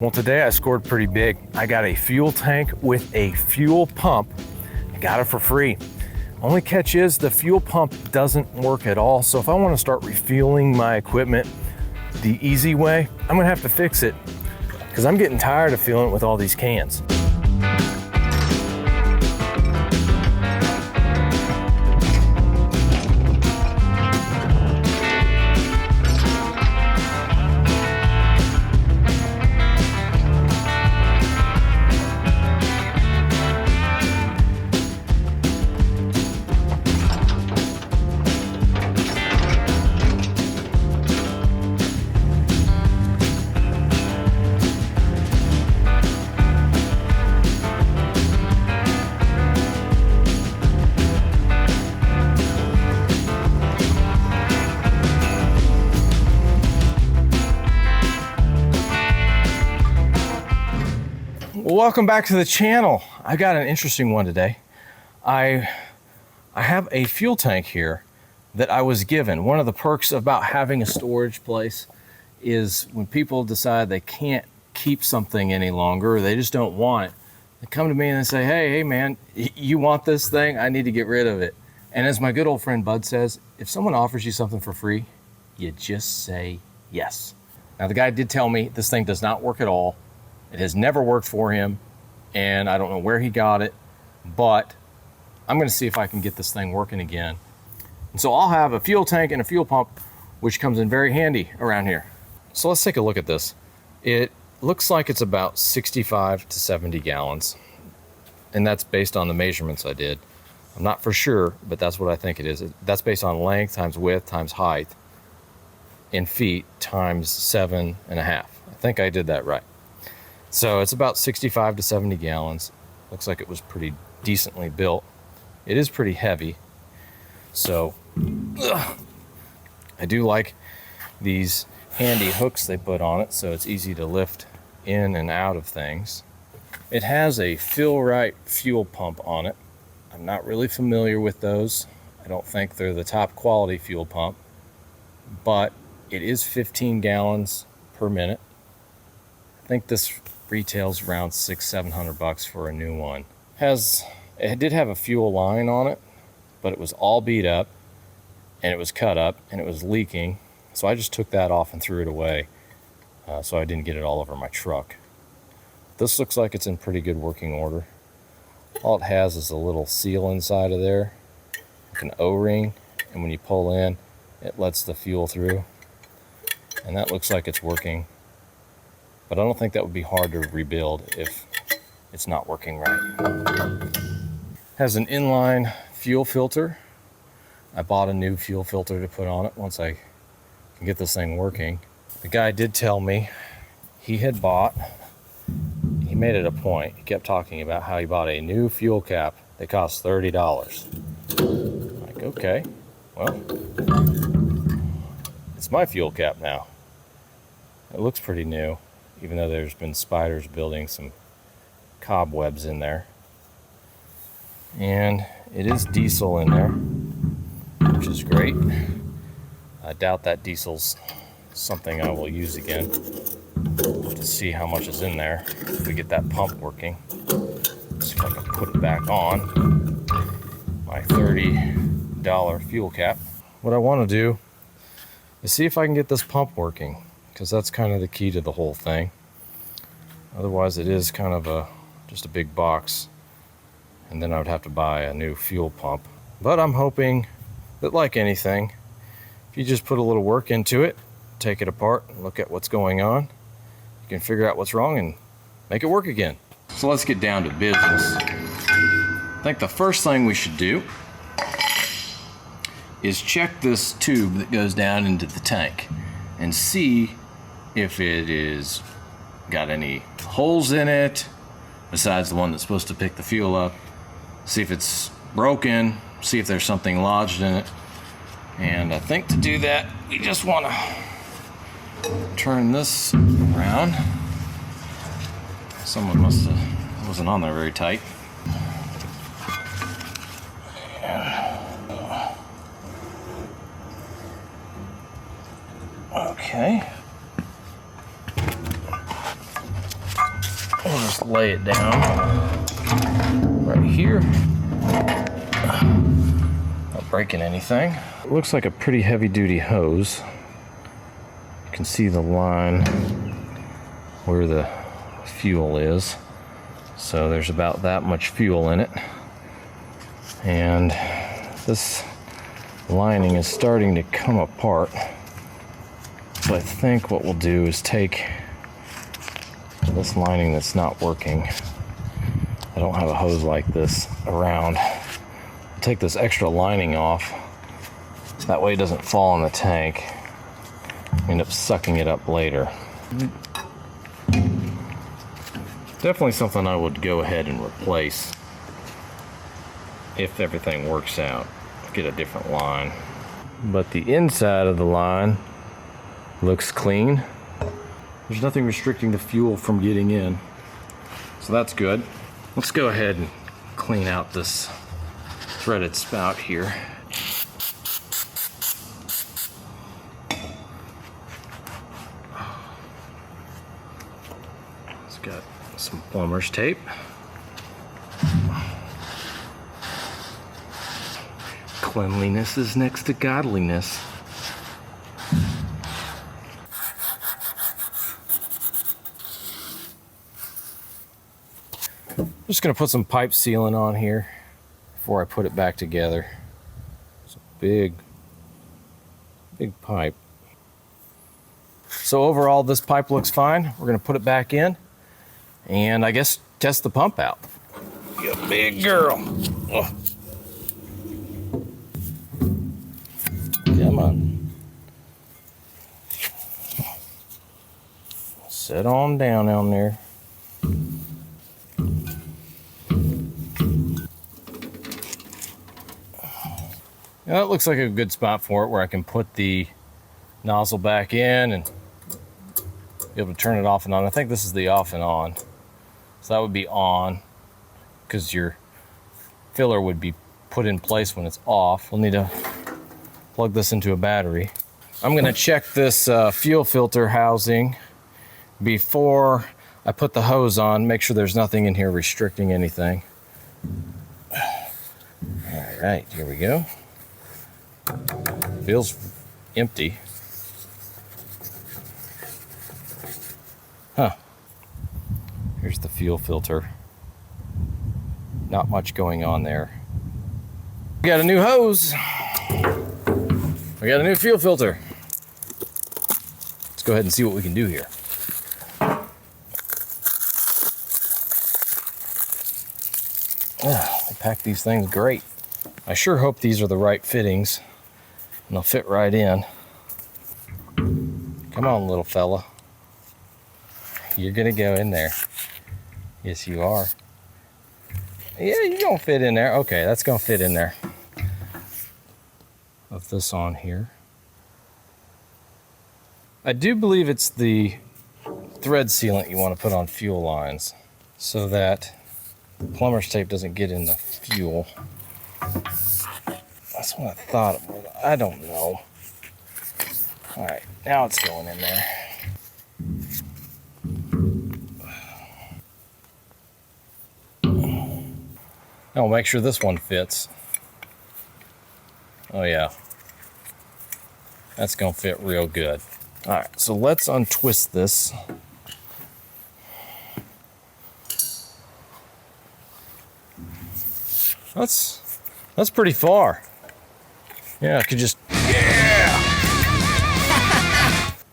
Well, today I scored pretty big. I got a fuel tank with a fuel pump. I got it for free. Only catch is the fuel pump doesn't work at all. So if I want to start refueling my equipment the easy way, I'm gonna have to fix it because I'm getting tired of filling it with all these cans. Welcome back to the channel. I got an interesting one today. I have a fuel tank here that I was given. One of the perks about having a storage place is when people decide they can't keep something any longer, or they just don't want it, they come to me and they say, hey man, you want this thing? I need to get rid of it. And as my good old friend Bud says, if someone offers you something for free, you just say yes. Now the guy did tell me this thing does not work at all. It has never worked for him, and I don't know where he got it, but I'm gonna see if I can get this thing working again. And so I'll have a fuel tank and a fuel pump, which comes in very handy around here. So let's take a look at this. It looks like it's about 65 to 70 gallons, and that's based on the measurements I did. I'm not for sure, but that's what I think it is. That's based on length times width times height in feet times 7.5. I think I did that right. So it's about 65 to 70 gallons. Looks like it was pretty decently built. It is pretty heavy. So I do like these handy hooks they put on it, so it's easy to lift in and out of things. It has a Fill-Rite fuel pump on it. I'm not really familiar with those. I don't think they're the top quality fuel pump, but it is 15 gallons per minute. I think this retails around $600-700 for a new one. It did have a fuel line on it, but it was all beat up and it was cut up and it was leaking. So I just took that off and threw it away so I didn't get it all over my truck. This looks like it's in pretty good working order. All it has is a little seal inside of there, like an O-ring, and when you pull in, it lets the fuel through. And that looks like it's working. But I don't think that would be hard to rebuild if it's not working right. Has an inline fuel filter. I bought a new fuel filter to put on it once I can get this thing working. The guy did tell me he made it a point. He kept talking about how he bought a new fuel cap that cost $30. I'm like, okay, well, it's my fuel cap now. It looks pretty new, even though there's been spiders building some cobwebs in there. And it is diesel in there, which is great. I doubt that diesel's something I will use again. We'll have to see how much is in there if we get that pump working. See if I can put it back on my $30 fuel cap. What I want to do is see if I can get this pump working, because that's kind of the key to the whole thing. Otherwise it is kind of just a big box, and then I would have to buy a new fuel pump. But I'm hoping that, like anything, if you just put a little work into it, take it apart and look at what's going on, you can figure out what's wrong and make it work again. So let's get down to business. I think the first thing we should do is check this tube that goes down into the tank and see if it is got any holes in it besides the one that's supposed to pick the fuel up. See if it's broken, see if there's something lodged in it. And I think to do that, we just want to turn this around. Someone wasn't on there very tight. Okay. We'll just lay it down right here. Not breaking anything. It looks like a pretty heavy-duty hose. You can see the line where the fuel is. So there's about that much fuel in it. And this lining is starting to come apart. So I think what we'll do is take this lining that's not working. I don't have a hose like this around. Take this extra lining off. That way it doesn't fall in the tank. End up sucking it up later. Definitely something I would go ahead and replace if everything works out. Get a different line. But the inside of the line looks clean. There's nothing restricting the fuel from getting in. So that's good. Let's go ahead and clean out this threaded spout here. It's got some plumber's tape. Cleanliness is next to godliness. I'm just going to put some pipe sealant on here before I put it back together. It's a big pipe. So overall, this pipe looks fine. We're going to put it back in and I guess test the pump out. You big girl. Oh. Come on. Sit on down there. Now that looks like a good spot for it where I can put the nozzle back in and be able to turn it off and on. I think this is the off and on. So that would be on because your filler would be put in place when it's off. We'll need to plug this into a battery. I'm gonna check this fuel filter housing before I put the hose on, make sure there's nothing in here restricting anything. All right, here we go. Feels empty. Huh. Here's the fuel filter. Not much going on there. We got a new hose. We got a new fuel filter. Let's go ahead and see what we can do here. They pack these things great. I sure hope these are the right fittings and they'll fit right in. Come on, little fella. You're gonna go in there. Yes, you are. Yeah, you're gonna fit in there. Okay, that's gonna fit in there. Of this on here. I do believe it's the thread sealant you want to put on fuel lines so that plumber's tape doesn't get in the fuel. That's what I thought, but I don't know. All right, now it's going in there. Now we'll make sure this one fits. Oh yeah, that's gonna fit real good. All right, so let's untwist this. That's pretty far. Yeah, I could just, yeah!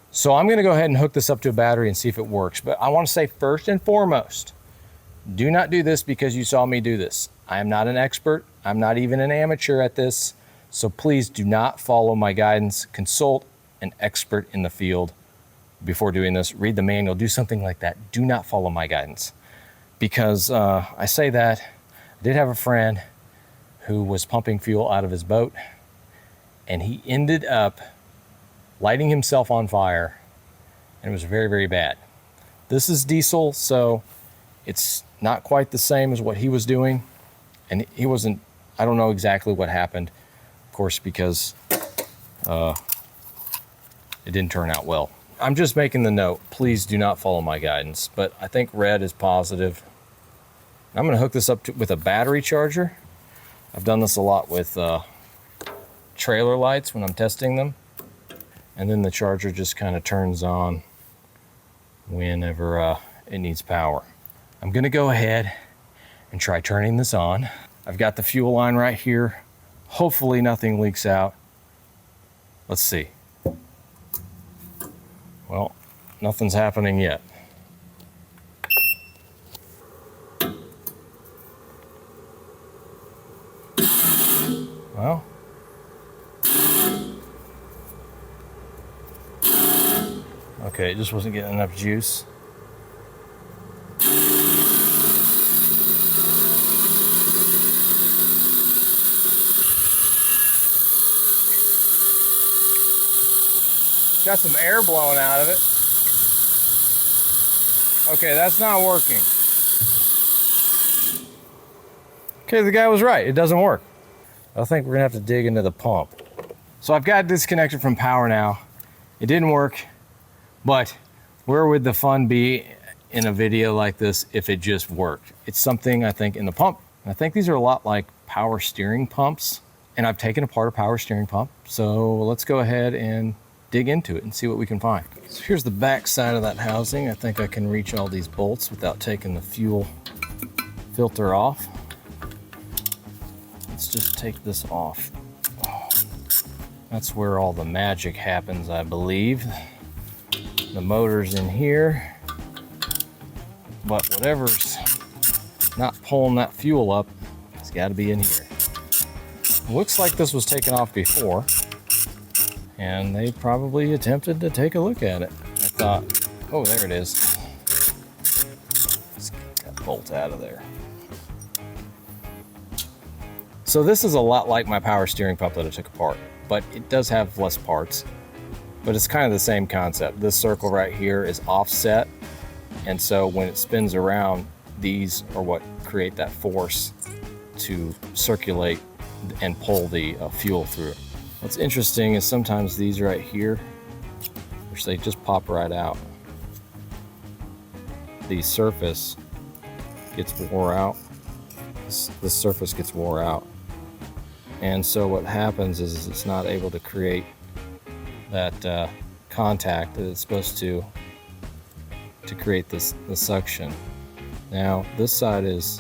So I'm gonna go ahead and hook this up to a battery and see if it works. But I wanna say first and foremost, do not do this because you saw me do this. I am not an expert. I'm not even an amateur at this. So please do not follow my guidance. Consult an expert in the field before doing this. Read the manual, do something like that. Do not follow my guidance. Because I say that, I did have a friend who was pumping fuel out of his boat and he ended up lighting himself on fire and it was very, very bad. This is diesel, so it's not quite the same as what he was doing. And he wasn't, I don't know exactly what happened, of course, because it didn't turn out well. I'm just making the note. Please do not follow my guidance, but I think red is positive. I'm gonna hook this up with a battery charger. I've done this a lot with trailer lights when I'm testing them. And then the charger just kind of turns on whenever it needs power. I'm gonna go ahead and try turning this on. I've got the fuel line right here. Hopefully nothing leaks out. Let's see. Well, nothing's happening yet. Well, okay, it just wasn't getting enough juice. Got some air blowing out of it. Okay, that's not working. Okay, the guy was right. It doesn't work. I think we're gonna have to dig into the pump. So I've got it disconnected from power now. It didn't work, but where would the fun be in a video like this if it just worked? It's something I think in the pump. I think these are a lot like power steering pumps, and I've taken apart a power steering pump. So let's go ahead and dig into it and see what we can find. So here's the back side of that housing. I think I can reach all these bolts without taking the fuel filter off. Let's just take this off. That's where all the magic happens, I believe. The motor's in here, but whatever's not pulling that fuel up, it's got to be in here. Looks like this was taken off before, and they probably attempted to take a look at it. I thought, oh, there it is. Let's get that bolt out of there. So this is a lot like my power steering pump that I took apart, but it does have less parts. But it's kind of the same concept. This circle right here is offset, and so when it spins around, these are what create that force to circulate and pull the fuel through. What's interesting is sometimes these right here, which they just pop right out, the surface gets wore out. This surface gets wore out. And so what happens is it's not able to create that contact that it's supposed to create the suction. Now this side is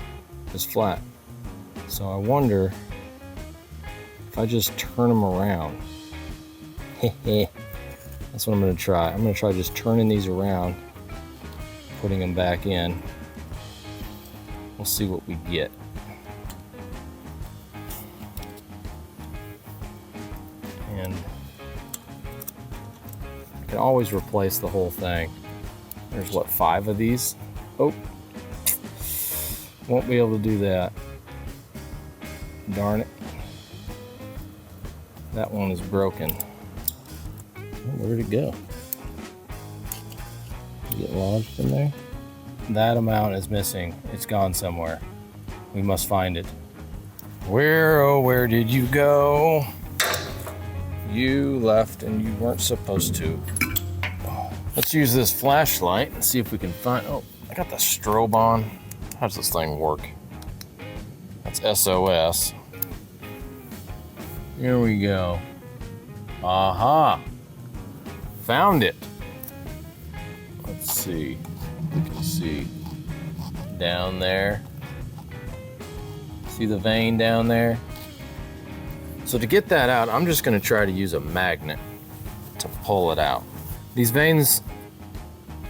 flat, so I wonder if I just turn them around. That's what I'm going to try. I'm going to try just turning these around, putting them back in. We'll see what we get. And I can always replace the whole thing. There's what, 5 of these? Oh, won't be able to do that. Darn it. That one is broken. Where'd it go? Did it get lodged in there? That amount is missing. It's gone somewhere. We must find it. Where, oh, where did you go? You left and you weren't supposed to. Let's use this flashlight and see if we can find, oh, I got the strobe on. How does this thing work? That's SOS. Here we go. Aha! Found it. Let's see. You can see down there. See the vein down there? So to get that out, I'm just going to try to use a magnet to pull it out. These veins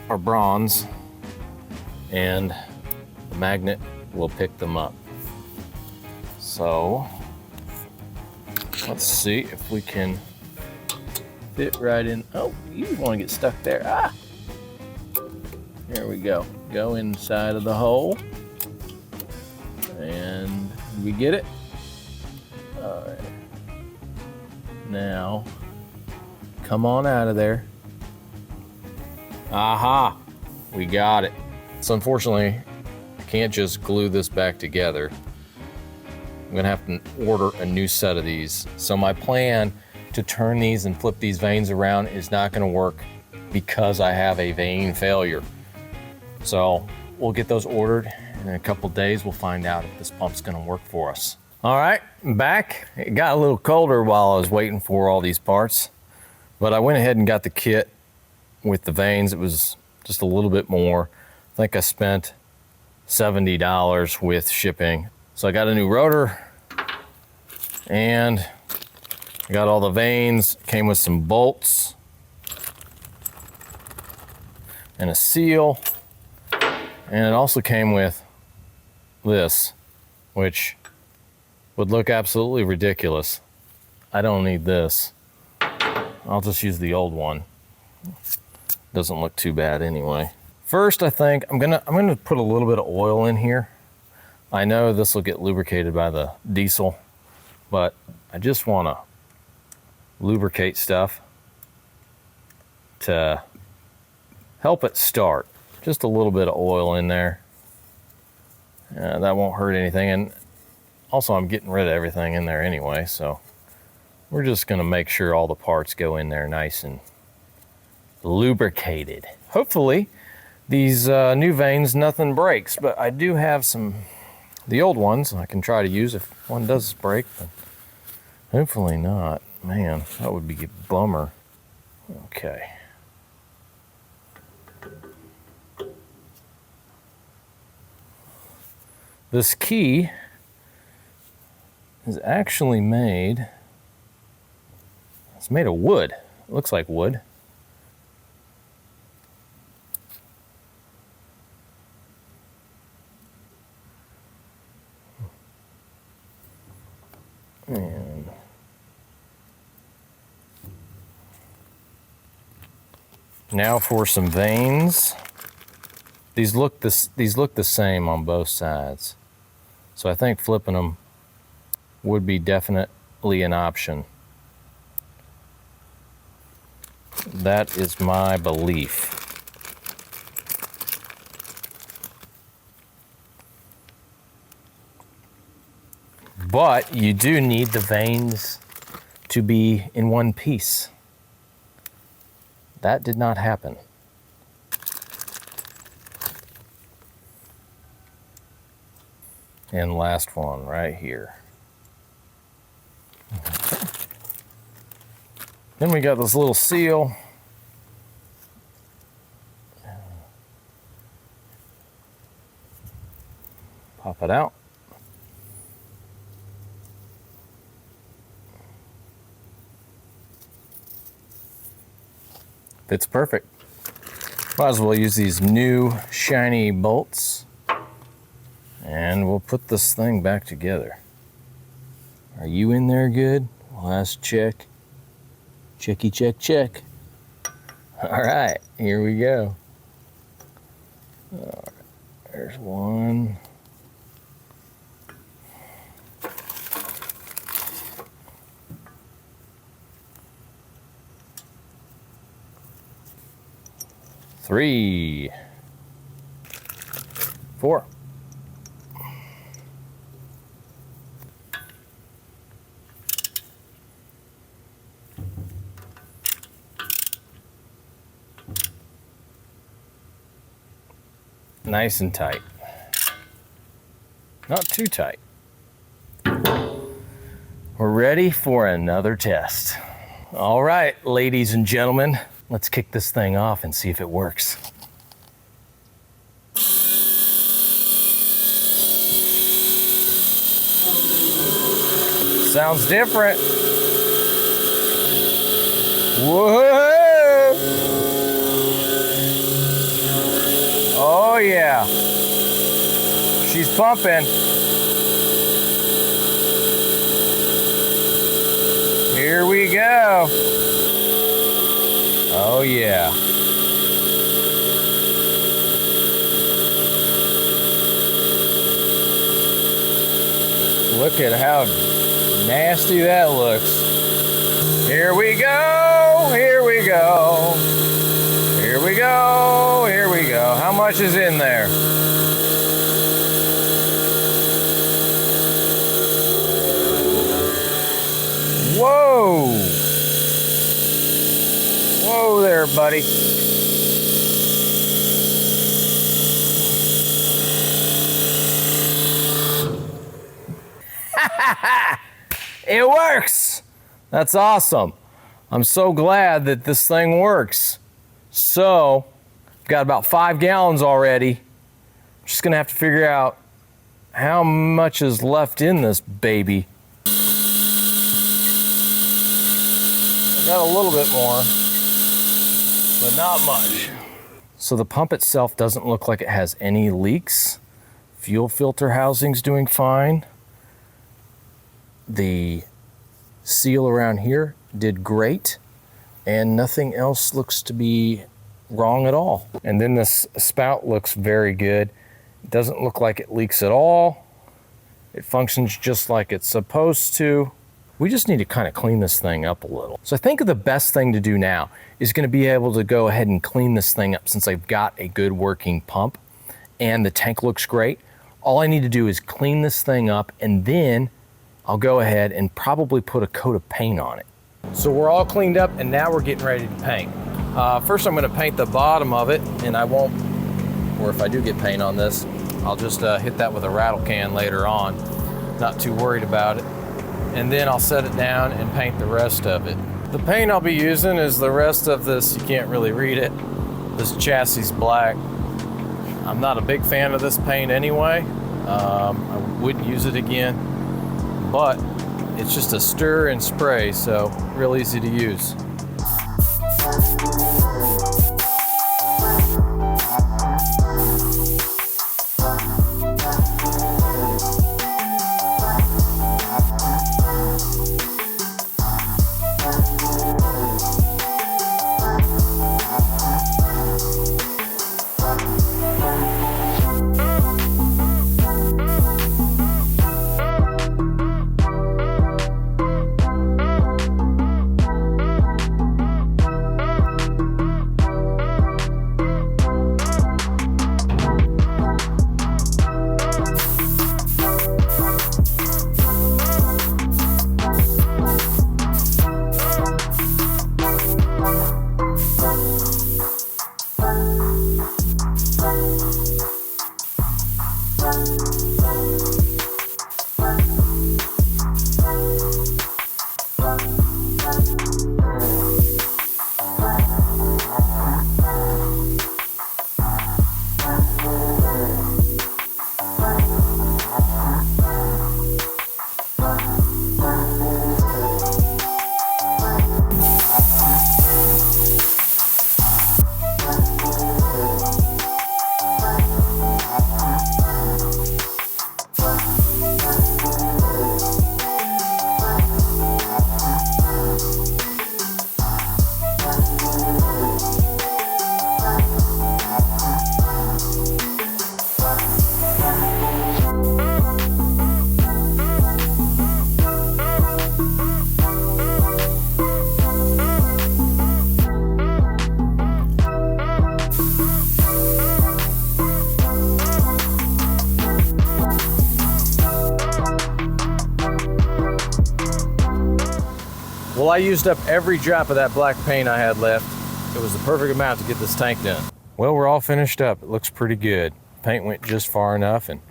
are bronze, and the magnet will pick them up. So let's see if we can fit right in. Oh, you want to get stuck there. Ah! There we go. Go inside of the hole. And we get it? All right. Now, come on out of there. Aha! We got it. So unfortunately, I can't just glue this back together. I'm gonna have to order a new set of these. So my plan to turn these and flip these veins around is not gonna work because I have a vane failure. So we'll get those ordered, and in a couple days we'll find out if this pump's gonna work for us. All right, I'm back. It got a little colder while I was waiting for all these parts, but I went ahead and got the kit with the vanes. It was just a little bit more. I think I spent $70 with shipping. So I got a new rotor, and I got all the vanes. Came with some bolts and a seal, and it also came with this, which would look absolutely ridiculous. I don't need this. I'll just use the old one. Doesn't look too bad anyway. First, I think I'm gonna put a little bit of oil in here. I know this will get lubricated by the diesel, but I just want to lubricate stuff to help it start. Just a little bit of oil in there. That won't hurt anything. And also, I'm getting rid of everything in there anyway, so we're just going to make sure all the parts go in there nice and lubricated. Hopefully, these new vanes, nothing breaks, but I do have the old ones I can try to use if one does break, but hopefully not. Man, that would be a bummer. Okay. This key is actually made, it's made of wood. It looks like wood. And now for some vanes. These look the same on both sides. So I think flipping them would be definitely an option. That is my belief. But you do need the vanes to be in one piece. That did not happen. And last one right here. Okay. Then we got this little seal. Pop it out. Fits perfect. Might as well use these new shiny bolts, and we'll put this thing back together. Are you in there good? Last check. Checky check check. All right, here we go. All right, there's one. Three, 4. Nice and tight. Not too tight. We're ready for another test. All right, ladies and gentlemen. Let's kick this thing off and see if it works. Sounds different. Whoa! Oh yeah. She's pumping. Here we go. Oh yeah. Look at how nasty that looks. Here we go, here we go. Here we go, here we go. How much is in there? Whoa! Whoa there, buddy. It works! That's awesome. I'm so glad that this thing works. So, I've got about 5 gallons already. Just gonna have to figure out how much is left in this baby. I got a little bit more, but not much. So the pump itself doesn't look like it has any leaks. Fuel filter housing's doing fine. The seal around here did great, and nothing else looks to be wrong at all. And then this spout looks very good. It doesn't look like it leaks at all. It functions just like it's supposed to. We just need to kind of clean this thing up a little. So I think the best thing to do now is going to be able to go ahead and clean this thing up, since I've got a good working pump and the tank looks great. All I need to do is clean this thing up, and then I'll go ahead and probably put a coat of paint on it. So we're all cleaned up, and now we're getting ready to paint. First I'm going to paint the bottom of it, and I won't, or if I do get paint on this, I'll just hit that with a rattle can later on. Not too worried about it. And then I'll set it down and paint the rest of it. The paint I'll be using is the rest of this. You can't really read it. This chassis is black. I'm not a big fan of this paint anyway. I wouldn't use it again, but it's just a stir and spray, so real easy to use. Well, I used up every drop of that black paint I had left. It was the perfect amount to get this tank done. Well, we're all finished up. It looks pretty good. Paint went just far enough and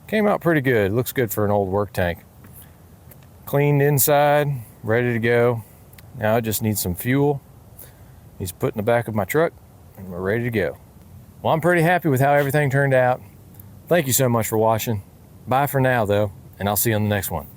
came out pretty good. It looks good for an old work tank. Cleaned inside, ready to go. Now I just need some fuel. Needs to put in the back of my truck, and we're ready to go. Well, I'm pretty happy with how everything turned out. Thank you so much for watching. Bye for now, though, and I'll see you on the next one.